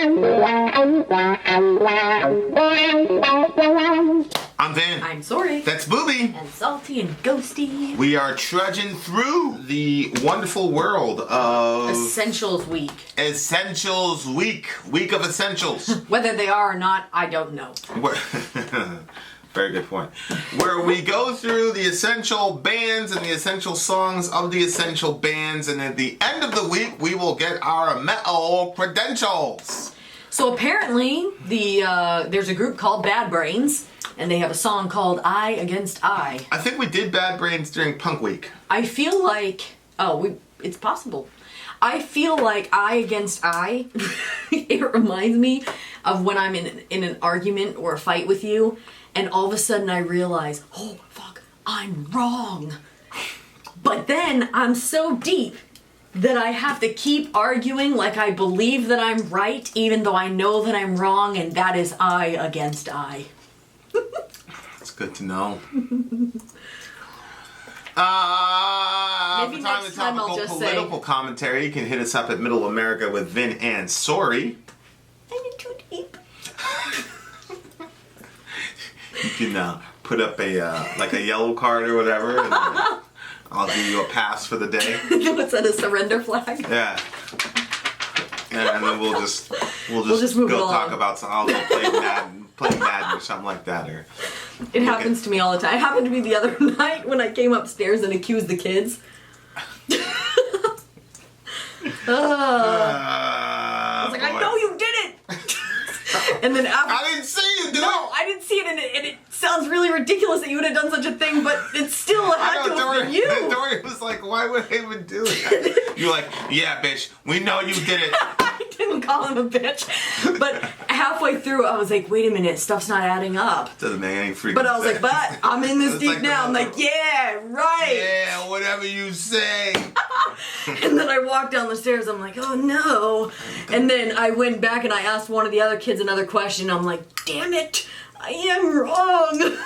I'm Vin. I'm Sori. That's Booby. And Salty and Ghosty. We are trudging through the wonderful world of Essentials Week. Essentials Week. Week of Essentials. Whether they are or not, I don't know. Very good point. Where we go through the essential bands and the essential songs of the essential bands, and at the end of the week, we will get our metal credentials. So apparently, there's a group called Bad Brains, and they have a song called Eye Against Eye. I think we did Bad Brains during Punk Week. I feel like, it's possible. I feel like Eye Against Eye, it reminds me of when I'm in an argument or a fight with you, and all of a sudden I realize, oh fuck, I'm wrong. But then I'm so deep that I have to keep arguing like I believe that I'm right, even though I know that I'm wrong, and that is Eye Against Eye. That's good to know. Maybe next time I'll just say political commentary. You can hit us up at Middle America with Vin and Sori. I'm in too deep. You can put up a yellow card or whatever, and I'll give you a pass for the day. What's that, a surrender flag? Yeah. And then we'll just move go along. talk about I'll go play Madden or something like that. Or it happens to me all the time. It happened to me the other night when I came upstairs and accused the kids. I was like, I know you did it! And then after, I didn't see you do it! No, I didn't see it, and it sounds really ridiculous that you would have done such a thing, but it still had to have been you. Dory was like, why would I even do it? You're like, yeah, bitch, we know you did it. I didn't call him a bitch, but halfway through I was like, wait a minute, stuff's not adding up. Doesn't make any freaking But I was sense. like, but I'm in this deep now. I'm like, yeah, right. Yeah, whatever you say. And then I walked down the stairs, I'm like, oh no. And then I went back and I asked one of the other kids another question. I'm like, damn it, I am wrong.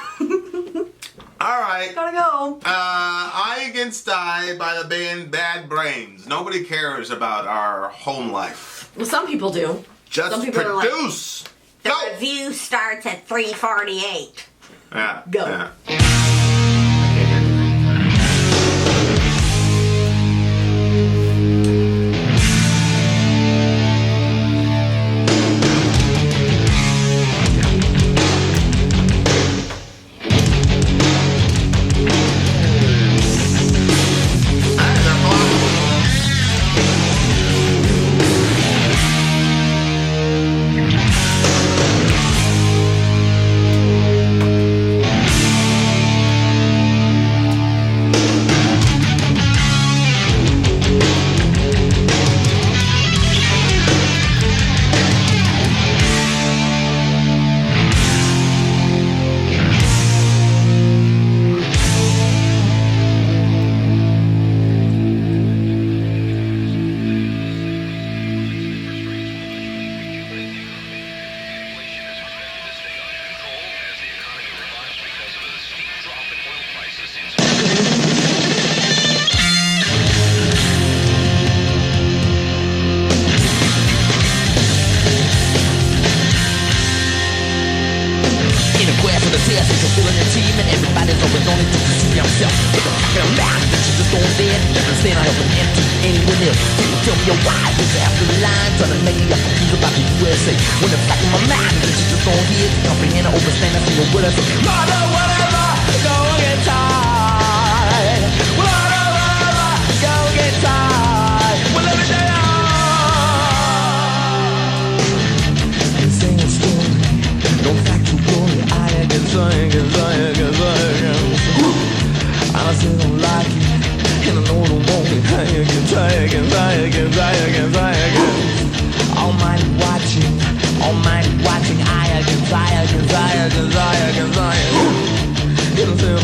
Alright. Gotta go. Eye Against Eye by the band Bad Brains. Nobody cares about our home life. Well, some people do. Just some people produce. The Go. review starts at 3:48. Yeah. Go. Yeah. Feeling the team and everybody's always on it to see himself. But the fucking amount that you just don't dead. Never stand out of empty anyone else. People tell me why is after the line trying to make me up confused about the USA. When the back of my mind that you just don't hear, comprehend or understand, I see what I say. Mother, whatever, go get tired. Whatever, go get tired. Well, let me tell you. Sing a story, no factual. I still don't like it, and I know I don't want it. Try again. Almighty watching, I again. And I still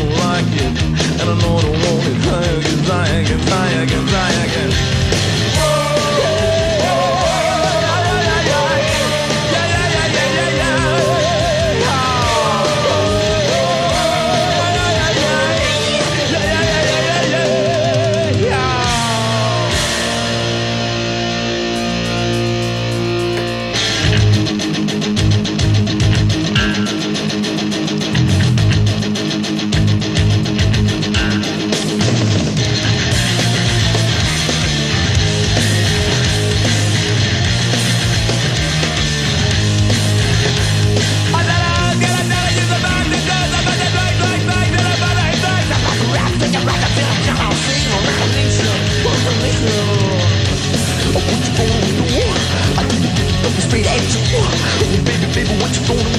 baby, what you gonna do?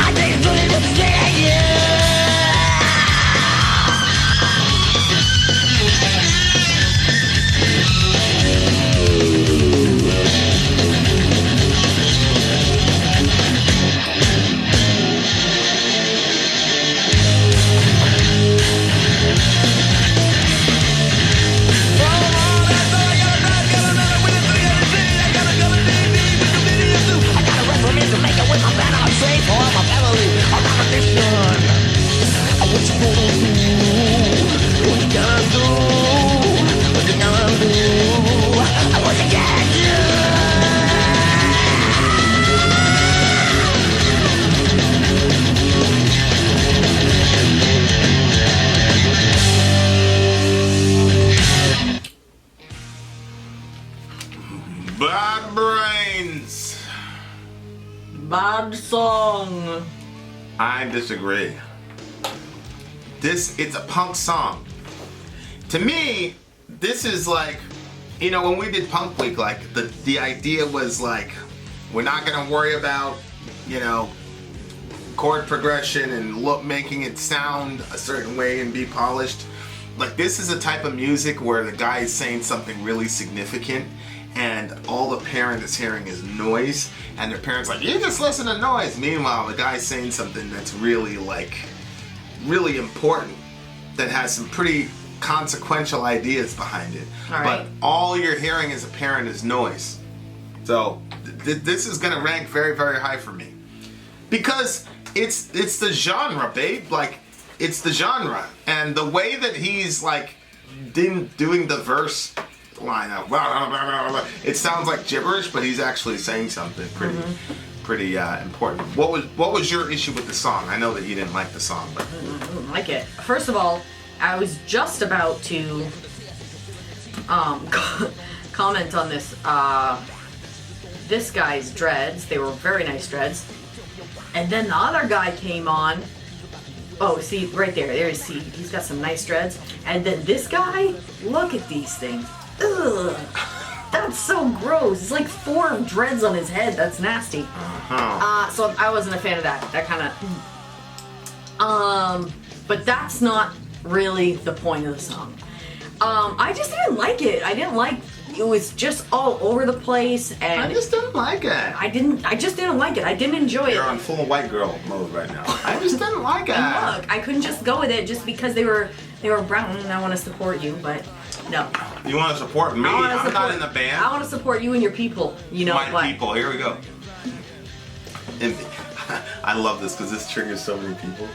I can't really understand you. Bad brains. Bad song. I disagree. It's a punk song. To me, this is like, you know, when we did Punk Week, like the idea was like, we're not gonna worry about, you know, chord progression and making it sound a certain way and be polished. Like, this is a type of music where the guy is saying something really significant and all the parent is hearing is noise, and their parent's like, you just listen to noise. Meanwhile, the guy's saying something that's really, like, really important, that has some pretty consequential ideas behind it. All right. But all you're hearing as a parent is noise. So this is gonna rank very, very high for me. Because it's the genre, babe. Like, it's the genre. And the way that he's, like, doing the verse line out, it sounds like gibberish, but he's actually saying something pretty important. What was your issue with the song? I know that you didn't like the song, but I didn't like it. First of all, I was just about to comment on this. This guy's dreads. They were very nice dreads. And then the other guy came on. Oh, see, right there. There you see. He's got some nice dreads. And then this guy, look at these things. Ugh. That's so gross. It's like 4 dreads on his head. That's nasty. So I wasn't a fan of that. That kind of... But that's not really the point of the song. I just didn't like it. It was just all over the place, and I just didn't like it. I just didn't like it. I didn't enjoy it. You're on full white girl mode right now. I just didn't like it. And look, I couldn't just go with it just because they were brown and I want to support you, but no. You want to support me? I'm not in the band. I want to support you and your people. You know My what? people. Here we go. And I love this because this triggers so many people.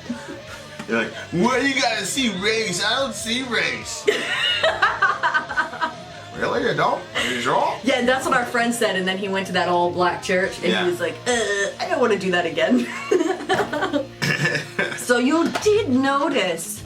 You're like, what do you gotta see race? I don't see race. Really? You don't? Are you sure? Yeah, that's what our friend said, and then he went to that all black church, and he was like, I don't want to do that again. So you did notice.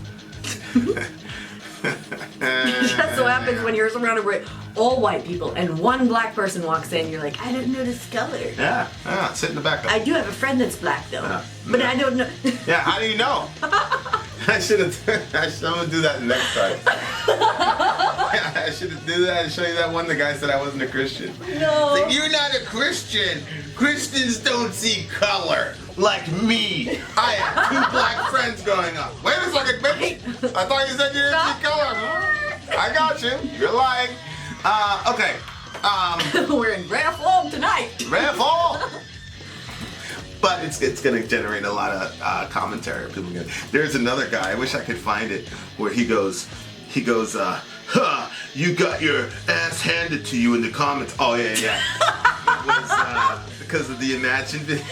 That's what happens when you're surrounded by all white people, and one black person walks in, you're like, I don't notice color. Yeah, sit in the back. I do have a friend that's black, though, but I don't know. Yeah, how do you know? I'm gonna do that next time. Yeah, I should do that and show you that one. The guy said I wasn't a Christian. No. Like, you're not a Christian. Christians don't see color like me. I have 2 black friends growing up. Wait a second, bitch. I thought you said you didn't see color. I got you. You're lying. Okay. We're in Grand Form tonight. Red Fall. But it's going to generate a lot of commentary. People gonna, there's another guy, I wish I could find it, where he goes, huh, you got your ass handed to you in the comments. Oh, yeah. It was because of the Imagine video.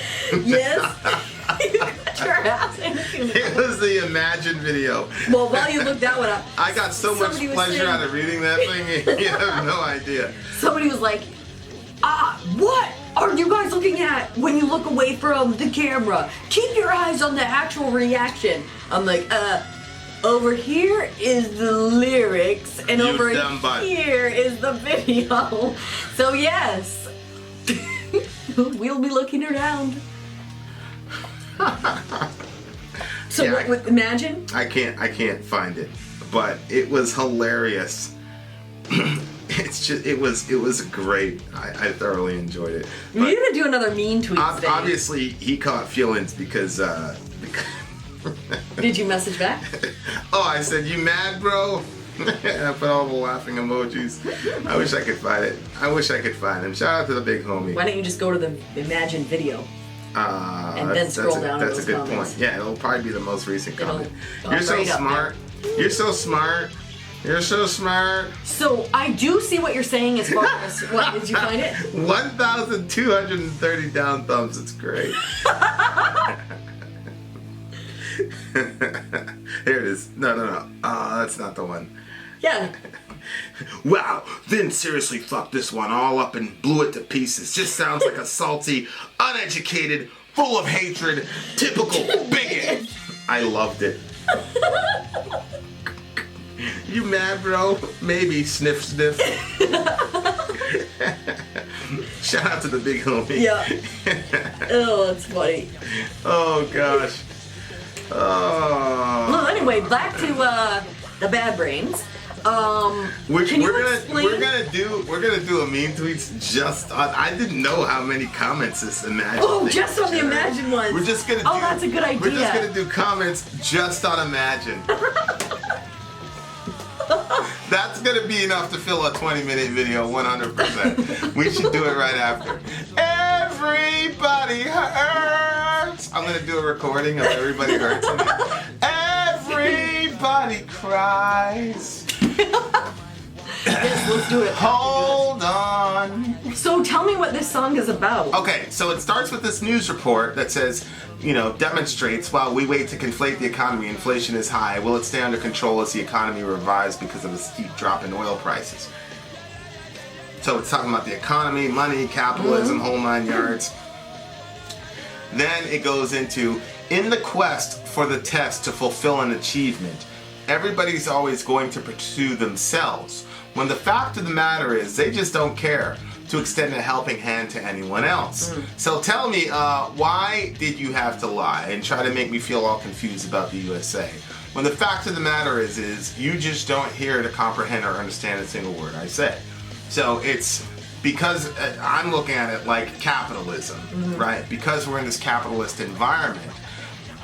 Yes. You got your ass handed to you. It was the Imagine video. Well, while you look that one up, I got so much somebody was pleasure saying- out of reading that thing, you have no idea. somebody was like, what are you guys looking at when you look away from the camera? Keep your eyes on the actual reaction. I'm like, over here is the lyrics, and You over dumb butt. here is the video. So yes, we'll be looking around. So Yeah, what with Imagine? I can't find it, but it was hilarious. it's just it was great. I thoroughly enjoyed it. We need to do another mean tweet today. Obviously, he caught feelings because Did you message back? oh, I said, "You mad, bro?" And I put all the laughing emojis. I wish I could find it. I wish I could find him. Shout out to the big homie. Why don't you just go to the Imagine video? And then scroll down to That's those a good comments. point. Yeah, it'll probably be the most recent comment. It'll You're so right up smart. You're so smart. You're so smart. So I do see what you're saying as far as what did you find it? 1,230 down thumbs. It's great. Here it is. No. That's not the one. Yeah. Wow, Vin seriously fucked this one all up and blew it to pieces. Just sounds like a salty, uneducated, full of hatred, typical bigot. I loved it. You mad, bro? Maybe. Sniff, sniff. Shout out to the big homie. Yeah. Oh, that's funny. Oh, gosh. Oh. Well, anyway, back to the bad brains. We're Can you gonna explain? we're gonna do a mean tweets just on. I didn't know how many comments this Imagine. Oh, thing just on the generated. Imagine ones. We're just gonna. Oh, that's a good idea. We're just gonna do comments just on Imagine. That's gonna be enough to fill a 20-minute video, 100%. We should do it right after. Everybody hurts. I'm gonna do a recording of Everybody Hurts. Everybody cries. Yes, let's do it. Hold on. So tell me what this song is about. Okay, so it starts with this news report that says, demonstrates while we wait to conflate the economy, inflation is high. Will it stay under control as the economy revives because of a steep drop in oil prices? So it's talking about the economy, money, capitalism, whole 9 yards. Then it goes into, in the quest for the test to fulfill an achievement, everybody's always going to pursue themselves, when the fact of the matter is they just don't care to extend a helping hand to anyone else. So tell me, why did you have to lie and try to make me feel all confused about the USA? When the fact of the matter is you just don't hear to comprehend or understand a single word I say. So it's because I'm looking at it like capitalism, right? Because we're in this capitalist environment,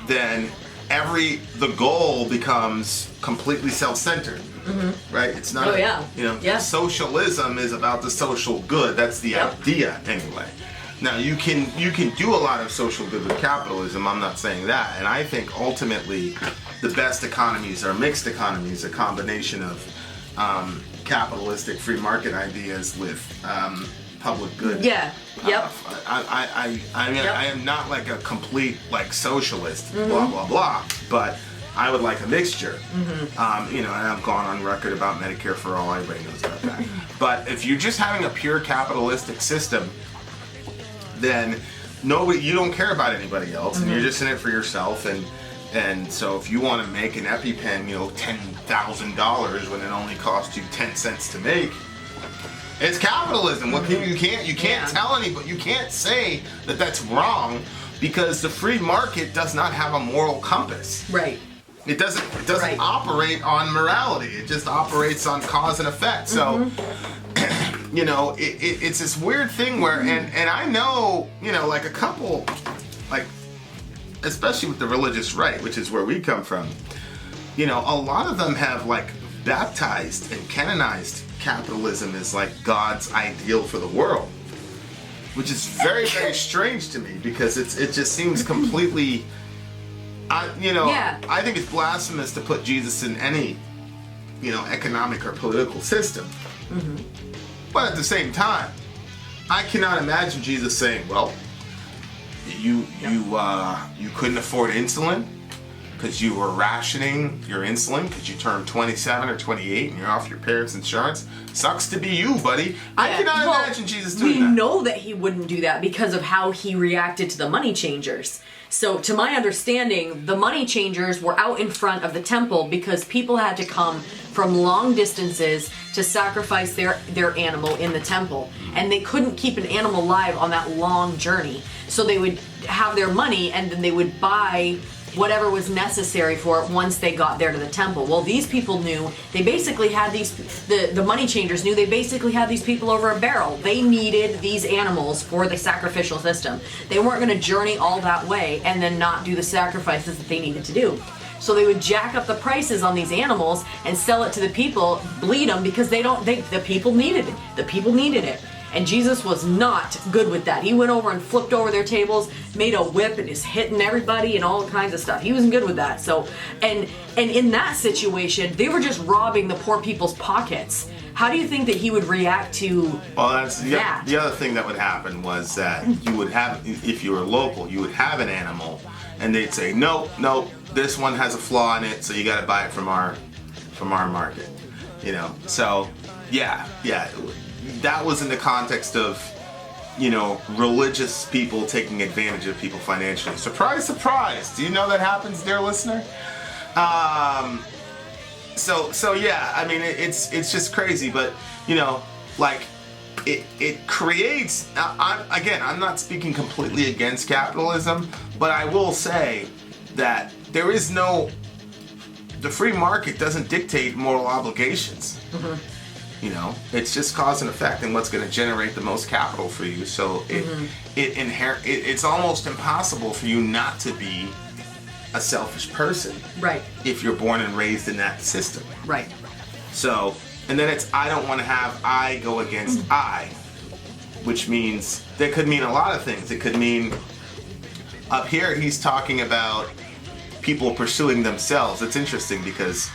then the goal becomes completely self-centered, right? It's not, socialism is about the social good. That's the idea, anyway. Now you can do a lot of social good with capitalism. I'm not saying that, and I think ultimately the best economies are mixed economies, a combination of capitalistic free market ideas with public good. Yeah. Yep. I am not like a complete socialist, blah blah blah, but I would like a mixture. And I've gone on record about Medicare for all. Everybody knows about that. But if you're just having a pure capitalistic system, then you don't care about anybody else, and you're just in it for yourself. And so if you want to make an EpiPen, $10,000 when it only costs you 10 cents to make. It's capitalism. What you can't tell anybody. You can't say that that's wrong because the free market does not have a moral compass. Right. It doesn't operate on morality. It just operates on cause and effect. So it's this weird thing where and I know, like a couple, especially with the religious right, which is where we come from, a lot of them have baptized and canonized capitalism is God's ideal for the world, which is very, very strange to me because it just seems completely, I think it's blasphemous to put Jesus in any, economic or political system. But at the same time, I cannot imagine Jesus saying, well, you couldn't afford insulin because you were rationing your insulin because you turned 27 or 28 and you're off your parents' insurance. Sucks to be you, buddy. I cannot imagine Jesus doing that. We know that he wouldn't do that because of how he reacted to the money changers. So to my understanding, the money changers were out in front of the temple because people had to come from long distances to sacrifice their animal in the temple. And they couldn't keep an animal alive on that long journey. So they would have their money and then they would buy whatever was necessary for it once they got there to the temple. Well, these people knew they basically had the money changers knew they basically had these people over a barrel. They needed these animals for the sacrificial system. They weren't going to journey all that way and then not do the sacrifices that they needed to do. So they would jack up the prices on these animals and sell it to the people, bleed them, because the people needed it. The people needed it. And Jesus was not good with that. He went over and flipped over their tables, made a whip, and is hitting everybody and all kinds of stuff. He wasn't good with that. So, and in that situation, they were just robbing the poor people's pockets. How do you think that he would react to that's that? The other thing that would happen was that you would have, if you were local, you would have an animal, and they'd say, no, this one has a flaw in it, so you got to buy it from our market. You know, so yeah. That was in the context of, you know, religious people taking advantage of people financially. Surprise, surprise. Do you know that happens, dear listener? So yeah, I mean, it's just crazy, but, you know, like, it creates, I'm not speaking completely against capitalism, but I will say that the free market doesn't dictate moral obligations. Mm-hmm. You know, it's just cause and effect and what's going to generate the most capital for you. So it's almost impossible for you not to be a selfish person. Right. If you're born and raised in that system. Right. So, and then it's I don't want to have I go against I, which means, that could mean a lot of things. It could mean, up here he's talking about people pursuing themselves. It's interesting because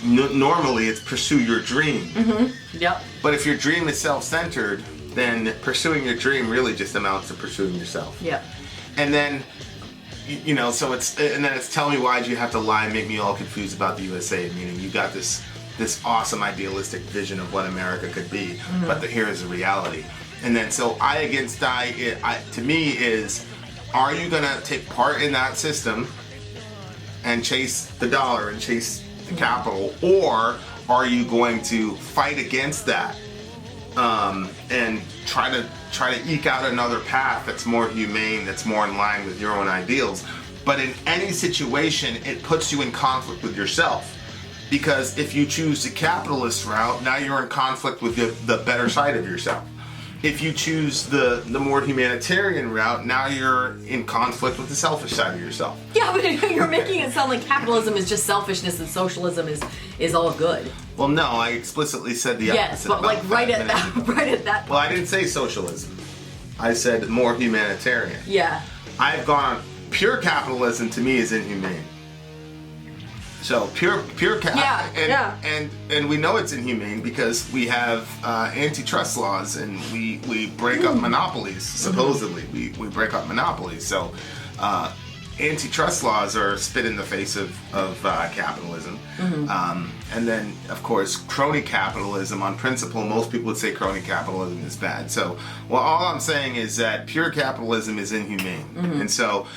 normally it's pursue your dream. Mm-hmm. Yep. But if your dream is self-centered, then pursuing your dream really just amounts to pursuing yourself. Yep. And then, you know, so it's tell me why'd you have to lie and make me all confused about the USA, meaning you got this awesome idealistic vision of what America could be, but here is the reality. And then so I against I to me is, are you gonna take part in that system and chase the dollar and chase the capital, or are you going to fight against that and try to eke out another path that's more humane, that's more in line with your own ideals? But in any situation, it puts you in conflict with yourself, because if you choose the capitalist route, now you're in conflict with the better side of yourself. If you choose the more humanitarian route, now you're in conflict with the selfish side of yourself. Yeah, but you're making it sound like capitalism is just selfishness and socialism is all good. Well, no, I explicitly said the opposite. Yes, but like right at that. Well, I didn't say socialism. I said more humanitarian. Yeah. I've gone, pure capitalism to me is inhumane. So and we know it's inhumane because we have antitrust laws and we break up monopolies. Supposedly, we break up monopolies. So antitrust laws are spit in the face of capitalism. And then, of course, crony capitalism. On principle, most people would say crony capitalism is bad. So, well, all I'm saying is that pure capitalism is inhumane. And so,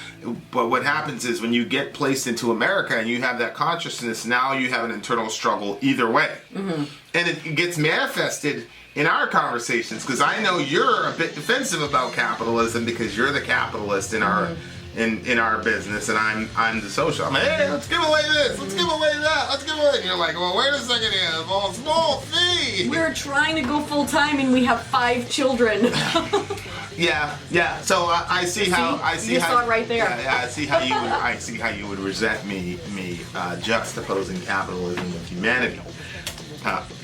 but what happens is when you get placed into America and you have that consciousness, now you have an internal struggle either way. And it gets manifested in our conversations, because I know you're a bit defensive about capitalism because you're the capitalist in our in our business, and I'm the social. I'm like, hey, let's give away this, let's give away that, let's give away. And you're like, well, wait a second here, well, small fee. We're trying to go full time, and we have 5 children. Yeah. So I see how you saw it right there. Yeah, I see how you would resent me juxtaposing capitalism with humanity.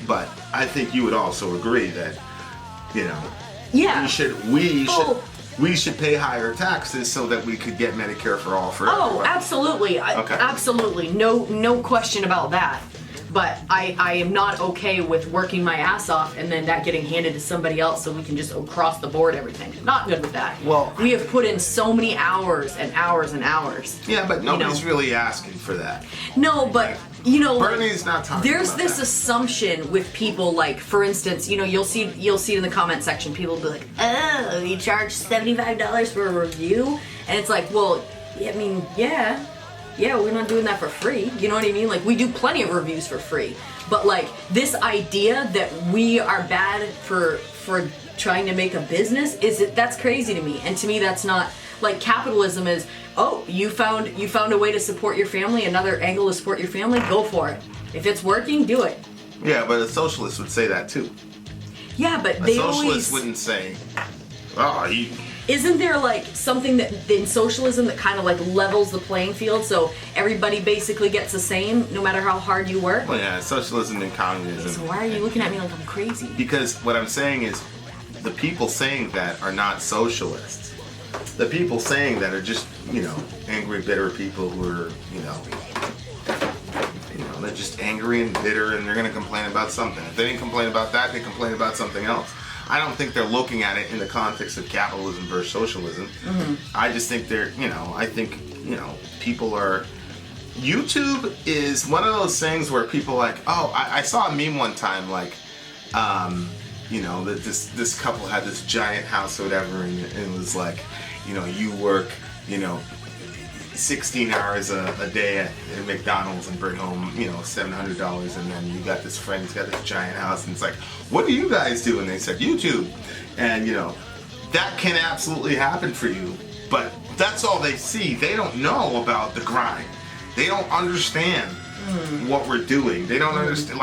But I think you would also agree that, you know, we should pay higher taxes so that we could get Medicare for all for everyone. Oh, absolutely. Okay. Absolutely. No question about that. But I am not okay with working my ass off and then that getting handed to somebody else so we can just across the board everything. Not good with that. Well, we have put in so many hours and hours and hours. Yeah, but nobody's really asking for that. No, but you know, Bernie's not talking there's about this that. assumption with people, like, for instance, you know, you'll see it in the comment section. People will be like, oh, you charge $75 for a review? And it's like, well, I mean, yeah, we're not doing that for free. You know what I mean? Like, we do plenty of reviews for free. But, like, this idea that we are bad for trying to make a business, that's crazy to me. And to me, that's not like capitalism is. Oh, you found a way to support your family, another angle to support your family. Go for it. If it's working, do it. Yeah, but a socialist would say that too. Yeah, but A socialist wouldn't say, "Oh, you." Isn't there like something that in socialism that kind of like levels the playing field, so everybody basically gets the same, no matter how hard you work? Well, yeah, socialism and communism. So why are you looking at me like I'm crazy? Because what I'm saying is, the people saying that are not socialists. The people saying that are just, angry, bitter people who are, they're just angry and bitter, and they're going to complain about something. If they didn't complain about that, they complain about something else. I don't think they're looking at it in the context of capitalism versus socialism. Mm-hmm. I just think people are... YouTube is one of those things where people like, I saw a meme one time, like, that this couple had this giant house or whatever, and it was like, you work, 16 hours a day at McDonald's and bring home, $700, and then you got this friend who's got this giant house, and it's like, what do you guys do? And they said, YouTube. And, that can absolutely happen for you, but that's all they see. They don't know about the grind. They don't understand what we're doing. They don't understand,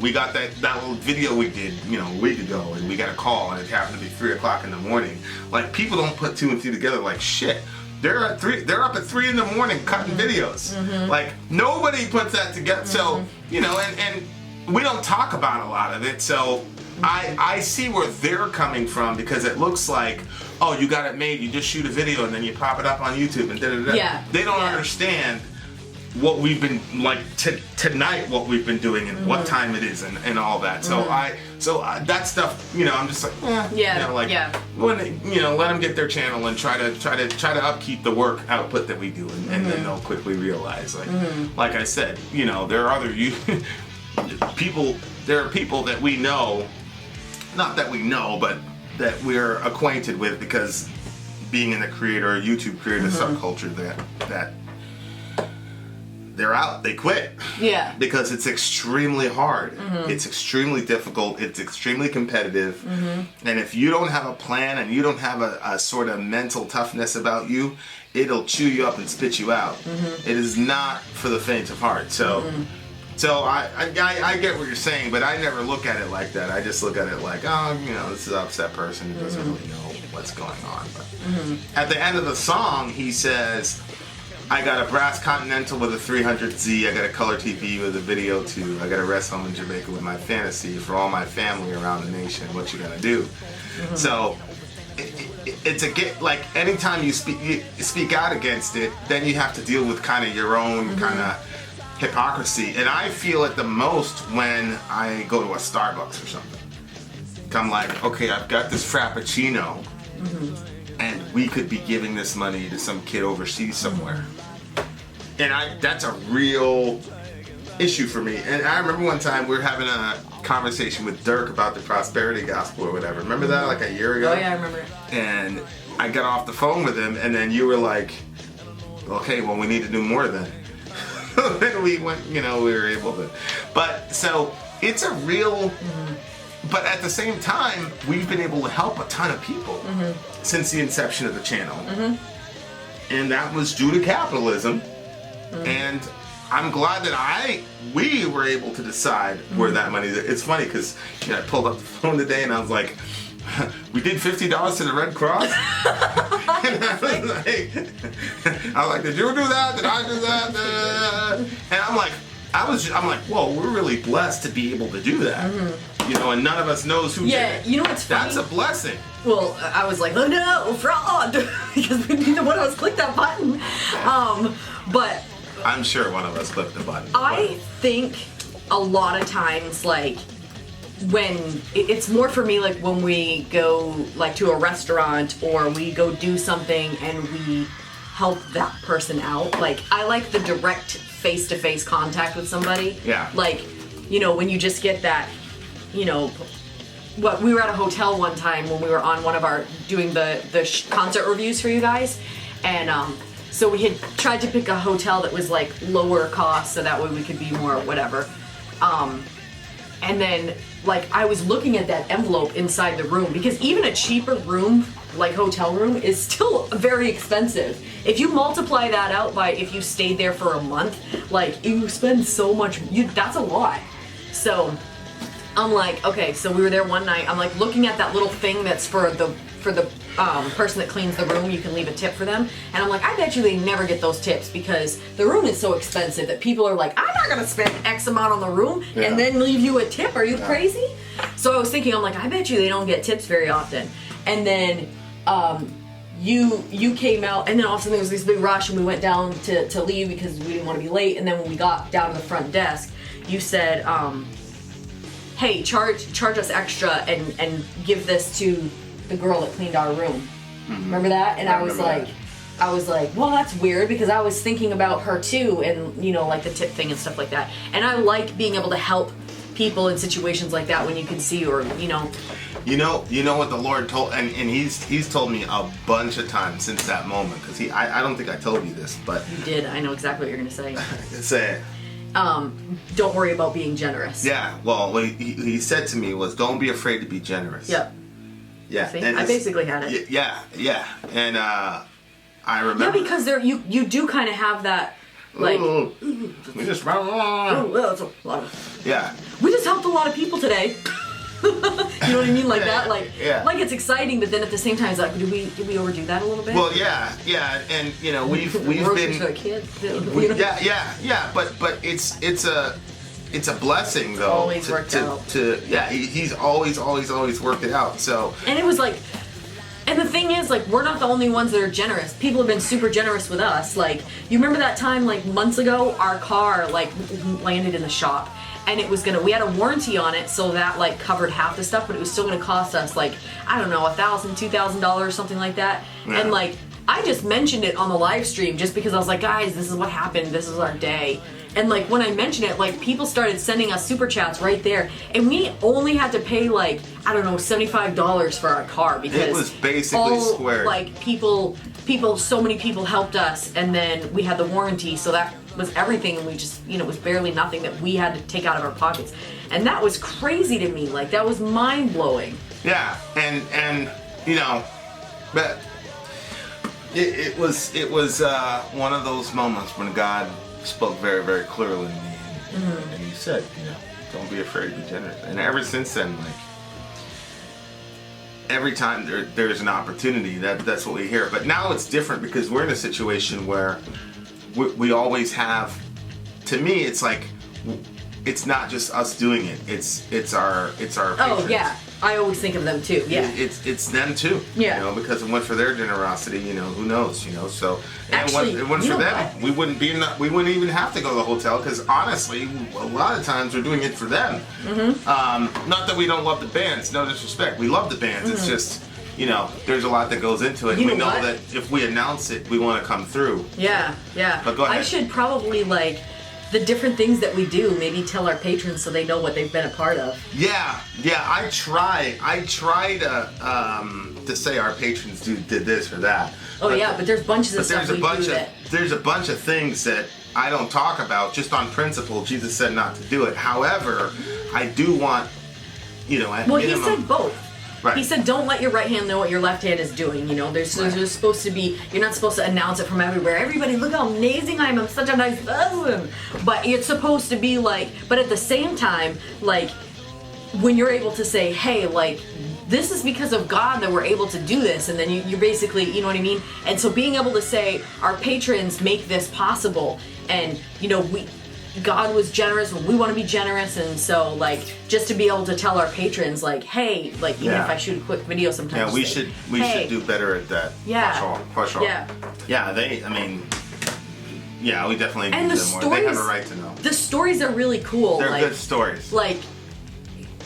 we got that little video we did, a week ago, and we got a call, and it happened to be 3 o'clock in the morning. Like, people don't put 2 and 2 together like shit. They're up at 3 in the morning cutting videos. Mm-hmm. Like, nobody puts that together. So, and we don't talk about a lot of it. So I see where they're coming from, because it looks like, oh, you got it made, you just shoot a video and then you pop it up on YouTube and da-da-da. Yeah. They don't understand what we've been, like, tonight, what we've been doing and what time it is and all that. So that stuff, I'm just like, when, let them get their channel and try to upkeep the work output that we do, and then they'll quickly realize, like I said, there are other people that we know, not that we know, but that we're acquainted with, because being in the YouTube creator subculture, that they're out, they quit. Yeah. Because it's extremely hard. Mm-hmm. It's extremely difficult. It's extremely competitive. Mm-hmm. And if you don't have a plan and you don't have a sort of mental toughness about you, it'll chew you up and spit you out. Mm-hmm. It is not for the faint of heart. So, I get what you're saying, but I never look at it like that. I just look at it like, this is an upset person who doesn't really know what's going on. But at the end of the song, he says, I got a brass Continental with a 300Z. I got a color TV with a video too. I got a rest home in Jamaica with my fantasy for all my family around the nation. What you gonna do? Mm-hmm. So it's like anytime you speak out against it, then you have to deal with kind of your own kind of hypocrisy. And I feel it the most when I go to a Starbucks or something. I'm like, okay, I've got this Frappuccino. Mm-hmm. And we could be giving this money to some kid overseas somewhere. And that's a real issue for me. And I remember one time we were having a conversation with Dirk about the prosperity gospel or whatever. Remember that, like a year ago? Oh yeah, I remember it. And I got off the phone with him, and then you were like, okay, well, we need to do more then. Then we went, we were able to. But so it's a real... But at the same time, we've been able to help a ton of people since the inception of the channel. Mm-hmm. And that was due to capitalism. Mm-hmm. And I'm glad that we were able to decide where that money is. It's funny because I pulled up the phone today and I was like, we did $50 to the Red Cross? And I was like, did you do that? Did I do that? And I'm like, whoa, we're really blessed to be able to do that. Mm-hmm. And none of us knows who did it. You know what's funny? That's a blessing. Well, I was like, oh no, fraud! Because neither one of us clicked that button. But I'm sure one of us clicked the button. I think a lot of times, like, when it's more for me, like when we go like to a restaurant or we go do something and we help that person out. Like, I like the direct face-to-face contact with somebody. Yeah. Like, when you just get that. We were at a hotel one time when we were on one of our doing the concert reviews for you guys, and so we had tried to pick a hotel that was like lower cost so that way we could be more whatever. And then, like, I was looking at that envelope inside the room because even a cheaper room, like hotel room, is still very expensive. If you multiply that out by if you stayed there for a month, like, you spend so much, that's a lot. So, I'm like, okay, so we were there one night. I'm like looking at that little thing that's for the person that cleans the room. You can leave a tip for them, and I'm like, I bet you they never get those tips because the room is so expensive that people are like, I'm not gonna spend X amount on the room and then leave you a tip. Are you crazy? So I was thinking, I'm like, I bet you they don't get tips very often. And then you came out, and then all of a sudden there was this big rush, and we went down to leave because we didn't want to be late. And then when we got down to the front desk, you said, hey, charge us extra and give this to the girl that cleaned our room. Remember that? And I was like, well, that's weird because I was thinking about her too, and you know, like the tip thing and stuff like that. And I like being able to help people in situations like that when you can see, or you know what the Lord told, and he's told me a bunch of times since that moment, because I don't think I told you this, but you did. I know exactly what you're gonna say. Say it. Don't worry about being generous. Yeah, well, what he said to me was, don't be afraid to be generous. Yep. Yeah. See, I basically had it. Yeah. And I remember. Yeah, because you do kind of have that, like. We just. That's a lot of. Yeah. We just helped a lot of people today. You know what I mean? Like that, like, yeah. Like it's exciting, but then at the same time, it's like, did we overdo that a little bit? Well, yeah, and you know we've been. To a kid, Yeah, but it's a blessing though. Always worked out. He's always worked it out. So. And it was like, and the thing is, like, we're not the only ones that are generous. People have been super generous with us. Like, you remember that time, like months ago, our car like landed in the shop. And it was we had a warranty on it, so that like covered half the stuff, but it was still gonna cost us like, I don't know, $1,000, $2,000, something like that. Yeah. And like, I just mentioned it on the live stream just because I was like, guys, this is what happened, this is our day. And like, when I mentioned it, like, people started sending us super chats right there, and we only had to pay like, I don't know, $75 for our car because it was basically squared. Like so many people helped us, and then we had the warranty, so that was everything, and we just, you know, it was barely nothing that we had to take out of our pockets, and that was crazy to me. Like, that was mind blowing. Yeah, and you know, but it was one of those moments when God spoke very, very clearly to me, and He said, you know, don't be afraid to be generous. And ever since then, like, every time there's an opportunity, that's what we hear. But now it's different because we're in a situation where we always have. To me, it's like, it's not just us doing it. It's our patrons. Oh yeah, I always think of them too. Yeah, it's them too. Yeah, you know, because it went for their generosity. You know, who knows? You know, so actually, it went for them. We wouldn't even have to go to the hotel because honestly, a lot of times we're doing it for them. Not that we don't love the bands. No disrespect, we love the bands. It's just, you know, there's a lot that goes into it. We know that if we announce it, we want to come through. Yeah. But go ahead. I should probably, like, the different things that we do, maybe tell our patrons so they know what they've been a part of. Yeah. I try to say our patrons did this or that. But there's bunches of stuff There's a bunch of things that I don't talk about just on principle. Jesus said not to do it. However, I do want, you know, at minimum, he said both. Right. He said, don't let your right hand know what your left hand is doing. You know, there's supposed to be, you're not supposed to announce it from everywhere. Everybody, look how amazing I am. I'm such a nice person. But it's supposed to be like, but at the same time, like, when you're able to say, hey, like, this is because of God that we're able to do this. And then you're basically, you know what I mean? And so being able to say, our patrons make this possible. And, you know, God was generous when we want to be generous, and so like just to be able to tell our patrons like, hey, like even if I shoot a quick video sometimes. Yeah, we should do better at that. Yeah. For sure. Yeah. Yeah, we definitely and need the them more. Stories, they have a right to know. The stories are really cool. They're like, good stories. Like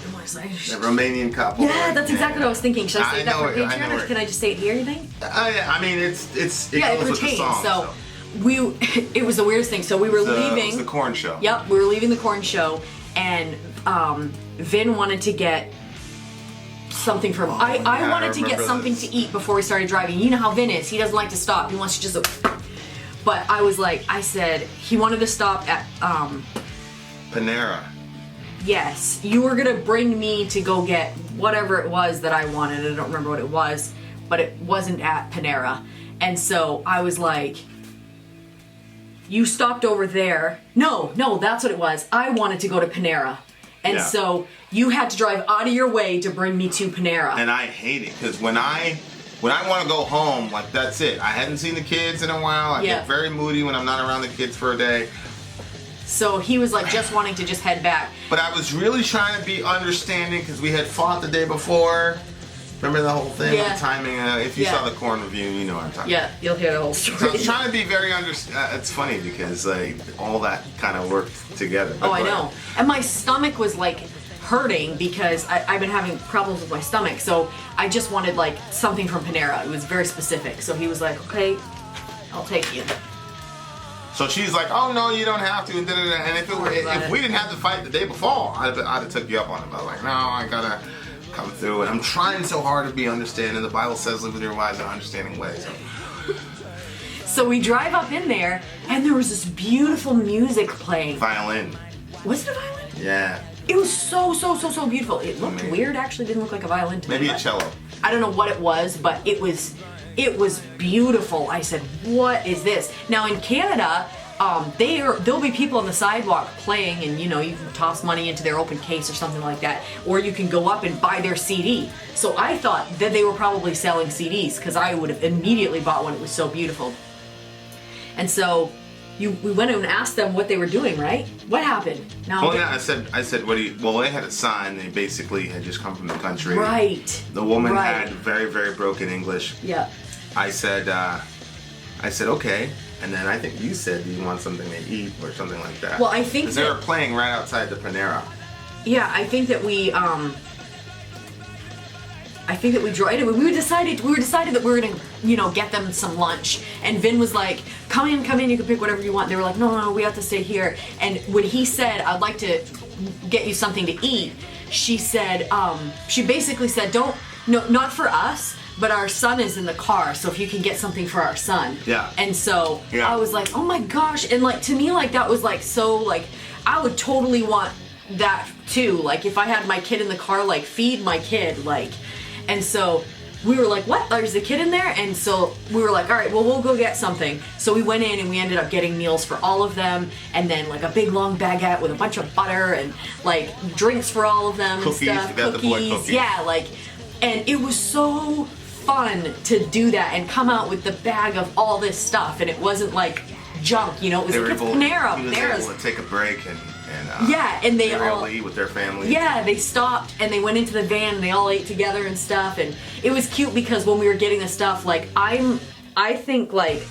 the Romanian couple. Yeah, that's exactly what I was thinking. Should I say that for Patreon, or can I just say it here? You think? I mean, it goes with the song. So. It was the weirdest thing. So we were leaving. It was the corn show. Yep, we were leaving the corn show, and Vin wanted to get something from. I wanted to get something to eat before we started driving. You know how Vin is. He doesn't like to stop. He wants to just. But I said he wanted to stop at Panera. Yes, you were gonna bring me to go get whatever it was that I wanted. I don't remember what it was, but it wasn't at Panera. And so I was like, you stopped over there. No, that's what it was. I wanted to go to Panera. And so you had to drive out of your way to bring me to Panera. And I hate it, because when I want to go home, like, that's it. I hadn't seen the kids in a while. I get very moody when I'm not around the kids for a day. So he was like just wanting to just head back. But I was really trying to be understanding, because we had fought the day before. Remember the whole thing with the timing? If you saw the corn review, you know what I'm talking about. Yeah, you'll hear the whole story. So I was trying to be very it's funny, because like all that kind of worked together. I know. And my stomach was like hurting because I've been having problems with my stomach. So I just wanted like something from Panera. It was very specific. So he was like, okay, I'll take you. So she's like, oh no, you don't have to. And if we didn't have to fight the day before, I'd have took you up on it. But like, no, I gotta come through. And I'm trying so hard to be understanding. The Bible says live with your wives in an understanding way. So we drive up in there, and there was this beautiful music playing. Violin. Was it a violin? Yeah. It was so beautiful. It looked weird, actually. Didn't look like a violin to me. Maybe a cello. I don't know what it was, but it was beautiful. I said, what is this? Now in Canada, there'll be people on the sidewalk playing, and you can toss money into their open case or something like that, or you can go up and buy their CD. So I thought that they were probably selling CDs, because I would have immediately bought one. It was so beautiful. And so we went and asked them what they were doing, right? What happened? Now, I said, well, they had a sign. They basically had just come from the country. Right. The woman had very, very broken English. Yeah. I said, okay. And then I think you said, do you want something to eat or something like that? Well, I think they were playing right outside the Panera. Yeah, I think that we drove. We decided that we were gonna, get them some lunch. And Vin was like, come in, you can pick whatever you want. They were like, no, we have to stay here. And when he said, I'd like to get you something to eat, she said, she basically said, not for us, but our son is in the car, so if you can get something for our son. Yeah. And so I was like, oh my gosh. And like, to me, like, that was like, so like, I would totally want that too. Like, if I had my kid in the car, like, feed my kid, like. And so we were like, what? There's a kid in there? And so we were like, all right, well, we'll go get something. So we went in and we ended up getting meals for all of them, and then like a big long baguette with a bunch of butter and like drinks for all of them. Cookies, and stuff. you got the boy cookies. Yeah, like, and it was so fun to do that and come out with the bag of all this stuff, and it wasn't like junk, it was like, it's Panera. He was able to take a break and they were all able to eat with their family. Yeah, they stopped and they went into the van and they all ate together and stuff, and it was cute because when we were getting the stuff, like, I think like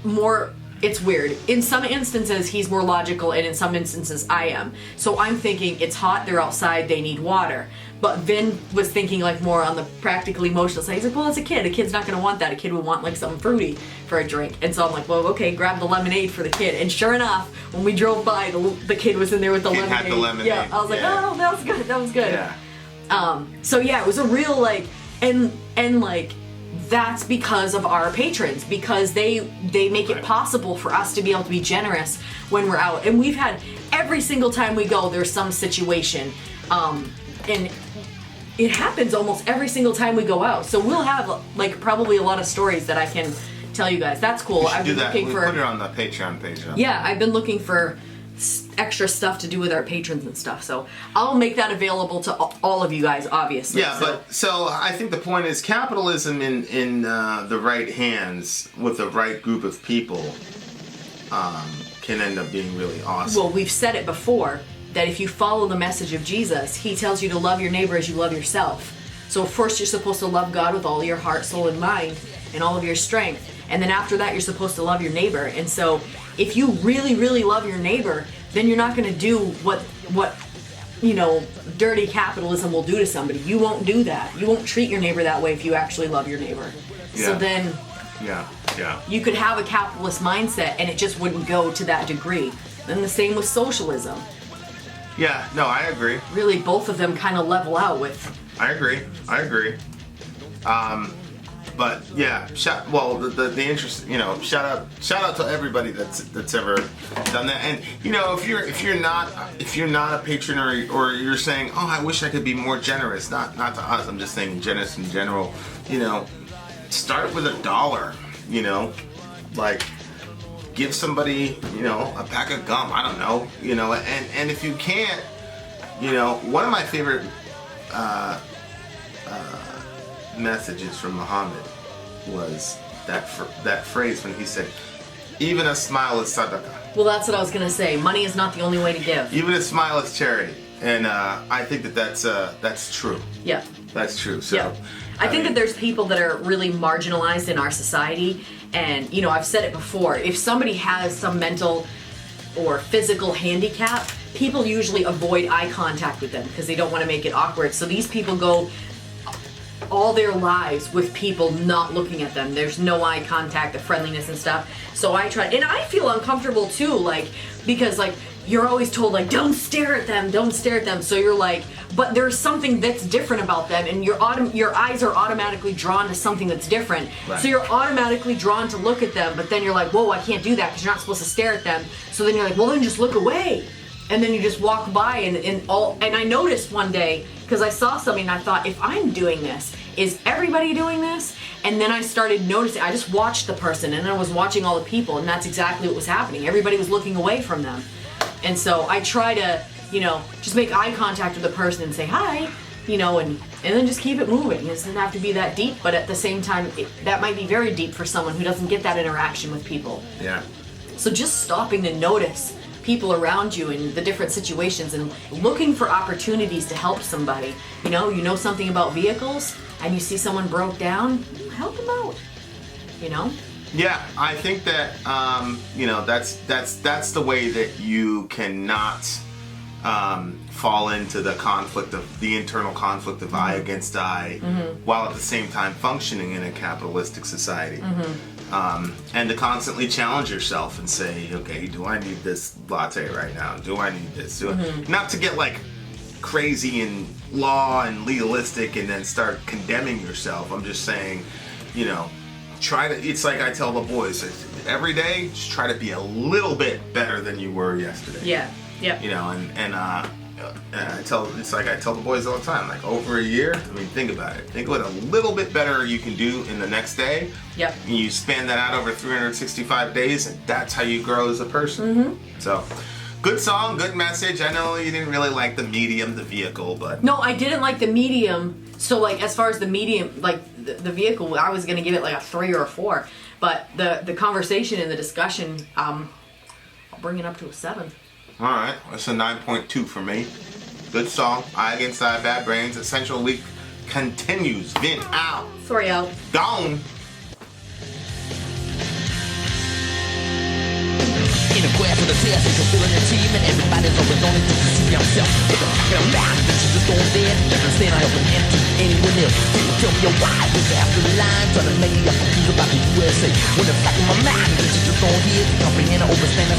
more, it's weird. In some instances he's more logical, and in some instances I am. So I'm thinking it's hot, they're outside, they need water. But Vin was thinking like more on the practical emotional side. He's like, well, it's a kid. A kid's not going to want that. A kid would want like something fruity for a drink. And so I'm like, well, okay, grab the lemonade for the kid. And sure enough, when we drove by, the kid was in there with the lemonade. Had the lemonade. Yeah, I was like, oh, that was good. That was good. Yeah. So yeah, it was a real like, and like, that's because of our patrons, because they make it possible for us to be able to be generous when we're out. And we've had, every single time we go, there's some situation, and it happens almost every single time we go out. So we'll have like probably a lot of stories that I can tell you guys. That's cool. I've been looking for. Put it on the Patreon page. Yeah, I've been looking for extra stuff to do with our patrons and stuff. So I'll make that available to all of you guys, obviously. Yeah, so I think the point is capitalism in the right hands with the right group of people can end up being really awesome. Well, we've said it before, that if you follow the message of Jesus, he tells you to love your neighbor as you love yourself. So first you're supposed to love God with all your heart, soul, and mind, and all of your strength. And then after that, you're supposed to love your neighbor. And so if you really, really love your neighbor, then you're not going to do what dirty capitalism will do to somebody. You won't do that. You won't treat your neighbor that way if you actually love your neighbor. Yeah. So then Yeah. you could have a capitalist mindset and it just wouldn't go to that degree. And the same with socialism. Yeah, no, I agree. Really, both of them kind of level out with. I agree. But yeah, the interest, shout out to everybody that's ever done that. And if you're not a patron or you're saying, oh, I wish I could be more generous, not to us, I'm just saying generous in general. Start with $1. Like give somebody a pack of gum. I don't know. And if you can't, one of my favorite messages from Muhammad was that phrase when he said, even a smile is sadaqah. Well, that's what I was going to say. Money is not the only way to give. Even a smile is charity. And I think that's true. Yeah. That's true. So yeah. I think that there's people that are really marginalized in our society. And, I've said it before. If somebody has some mental or physical handicap, people usually avoid eye contact with them because they don't want to make it awkward. So these people go all their lives with people not looking at them. There's no eye contact, the friendliness and stuff. So I try, and I feel uncomfortable too, because you're always told don't stare at them. So you're like, but there's something that's different about them, and your eyes are automatically drawn to something that's different. Right. So you're automatically drawn to look at them, but then you're like, whoa, I can't do that because you're not supposed to stare at them. So then you're like, well, then just look away. And then you just walk by and I noticed one day, because I saw something and I thought, if I'm doing this, is everybody doing this? And then I started noticing, I just watched the person and I was watching all the people, and that's exactly what was happening. Everybody was looking away from them. And so I try to, just make eye contact with the person and say hi, and then just keep it moving. It doesn't have to be that deep, but at the same time, that might be very deep for someone who doesn't get that interaction with people. Yeah. So just stopping to notice people around you in the different situations and looking for opportunities to help somebody. You know something about vehicles and you see someone broke down, help them out. Yeah, I think that that's the way that you cannot fall into the internal conflict of eye against eye, while at the same time functioning in a capitalistic society. And to constantly challenge yourself and say, okay, do I need this latte right now? Do I need this? Not to get crazy and law and legalistic and then start condemning yourself. I'm just saying, it's like I tell the boys, every day, just try to be a little bit better than you were yesterday. Yeah. I tell the boys all the time, over a year, think about it. Think what a little bit better you can do in the next day. Yep. And you span that out over 365 days, and that's how you grow as a person. So, good song, good message. I know you didn't really like the medium, the vehicle, but... No, I didn't like the medium. So, as far as the medium, the vehicle, I was going to give it a 3 or a 4. But the conversation and the discussion, I'll bring it up to a 7. All right, that's a 9.2 for me. Good song. Eye Against Eye, Bad Brains. Essential Week continues. Vin out. Sorry, out. Gone. In a graph of the test, it's fulfilling the team, and everybody's always only to see himself. With a pack of mouth, this is the storm dead. Never stand out and empty anyone else. Tell me why, this after the line, trying to make me up confused about the USA. When the fact in my mind, this is the storm head, comprehend, overstand,